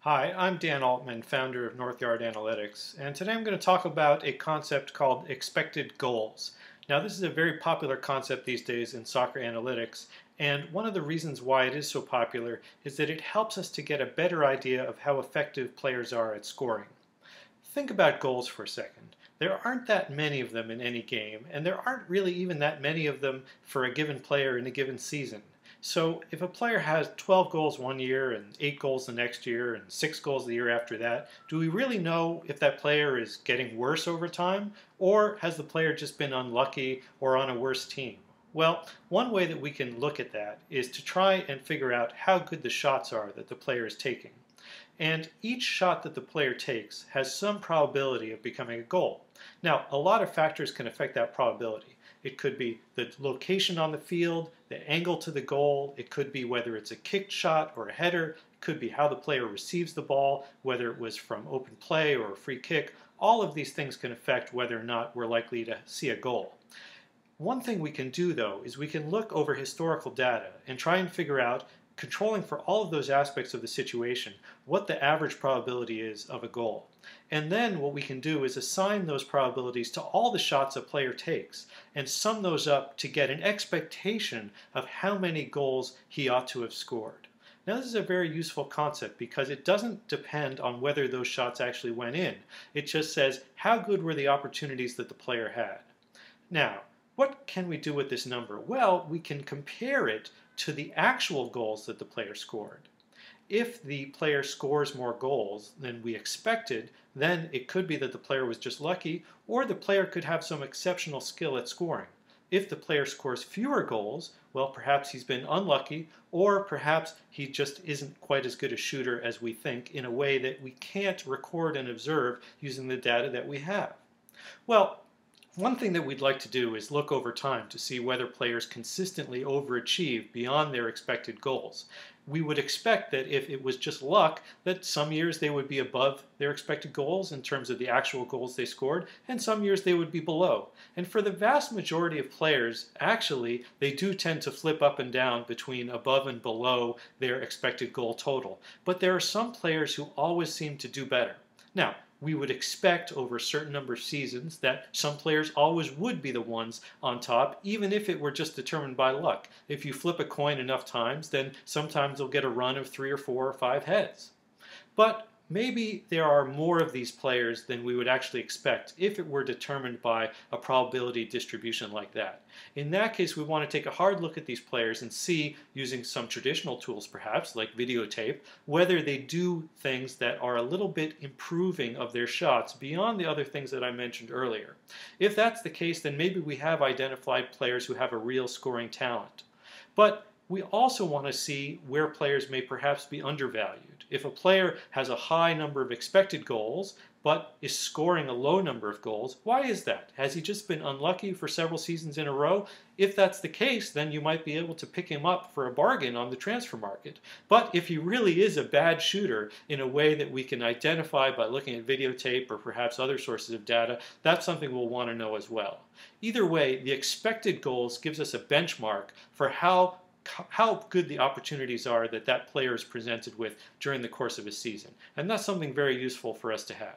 Hi, I'm Dan Altman, founder of Northyard Analytics, and today I'm going to talk about a concept called expected goals. Now, this is a very popular concept these days in soccer analytics, and one of the reasons why it is so popular is that it helps us to get a better idea of how effective players are at scoring. Think about goals for a second. There aren't that many of them in any game, and there aren't really even that many of them for a given player in a given season. So if a player has 12 goals one year and 8 goals the next year and 6 goals the year after that, do we really know if that player is getting worse over time, or has the player just been unlucky or on a worse team? Well, one way that we can look at that is to try and figure out how good the shots are that the player is taking. And each shot that the player takes has some probability of becoming a goal. Now, a lot of factors can affect that probability. It could be the location on the field, the angle to the goal. It could be whether it's a kicked shot or a header. It could be how the player receives the ball, whether it was from open play or a free kick. All of these things can affect whether or not we're likely to see a goal. One thing we can do, though, is we can look over historical data and try and figure out, controlling for all of those aspects of the situation, what the average probability is of a goal. And then what we can do is assign those probabilities to all the shots a player takes and sum those up to get an expectation of how many goals he ought to have scored. Now, this is a very useful concept because it doesn't depend on whether those shots actually went in. It just says how good were the opportunities that the player had. Now, what can we do with this number? Well, we can compare it to the actual goals that the player scored. If the player scores more goals than we expected, then it could be that the player was just lucky, or the player could have some exceptional skill at scoring. If the player scores fewer goals, well, perhaps he's been unlucky, or perhaps he just isn't quite as good a shooter as we think in a way that we can't record and observe using the data that we have. Well, one thing that we'd like to do is look over time to see whether players consistently overachieve beyond their expected goals. We would expect that if it was just luck, that some years they would be above their expected goals in terms of the actual goals they scored, and some years they would be below. And for the vast majority of players, actually, they do tend to flip up and down between above and below their expected goal total. But there are some players who always seem to do better. Now, we would expect over a certain number of seasons that some players always would be the ones on top, even if it were just determined by luck. If you flip a coin enough times, then sometimes you'll get a run of 3 or 4 or 5 heads. But maybe there are more of these players than we would actually expect if it were determined by a probability distribution like that. In that case, we want to take a hard look at these players and see, using some traditional tools perhaps, like videotape, whether they do things that are a little bit improving of their shots beyond the other things that I mentioned earlier. If that's the case, then maybe we have identified players who have a real scoring talent. But we also want to see where players may perhaps be undervalued. If a player has a high number of expected goals, but is scoring a low number of goals, why is that? Has he just been unlucky for several seasons in a row? If that's the case, then you might be able to pick him up for a bargain on the transfer market. But if he really is a bad shooter in a way that we can identify by looking at videotape or perhaps other sources of data, that's something we'll want to know as well. Either way, the expected goals gives us a benchmark for how good the opportunities are that that player is presented with during the course of a season. And that's something very useful for us to have.